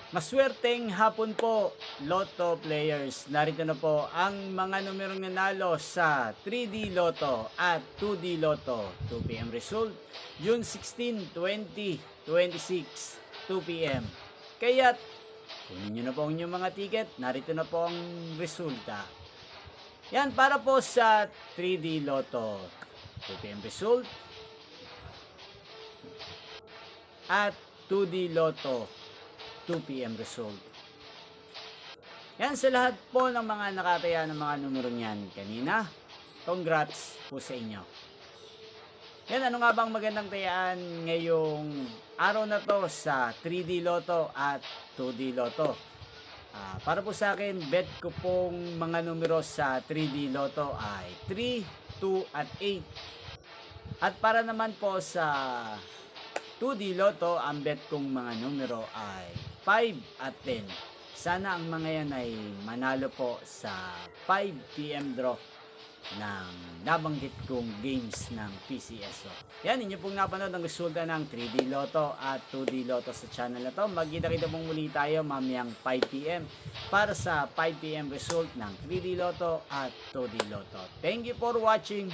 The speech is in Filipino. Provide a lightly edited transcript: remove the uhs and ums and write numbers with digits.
Maswerteng hapon po, Lotto players. Narito na po ang mga numerong nanalo sa 3D Lotto at 2D Lotto. 2 p.m. result, June 16, 2026, 2 p.m. Kaya't kunin nyo na po ang inyong mga ticket. Narito na po ang resulta. Yan para po sa 3D Lotto. 2 p.m. result at 2D Lotto. 2 p.m. result. Yan sa lahat po ng mga nakataya ng mga numero niyan kanina. Congrats po sa inyo. Yan, ano nga bang magandang tayaan ngayong araw na to sa 3D Lotto at 2D Lotto? Para po sa akin, bet ko pong mga numero sa 3D Lotto ay 3, 2 at 8. At para naman po sa 2D Lotto, ang bet kong mga numero ay 5 at 10. Sana ang mga yan ay manalo po sa 5 p.m. draw ng nabanggit kong games ng PCSO. Yan, inyo pong napanood ang resulta ng 3D Lotto at 2D Lotto sa channel na to. Magkita-kita pong muli tayo mamayang 5 p.m. para sa 5 p.m. result ng 3D Lotto at 2D Lotto. Thank you for watching.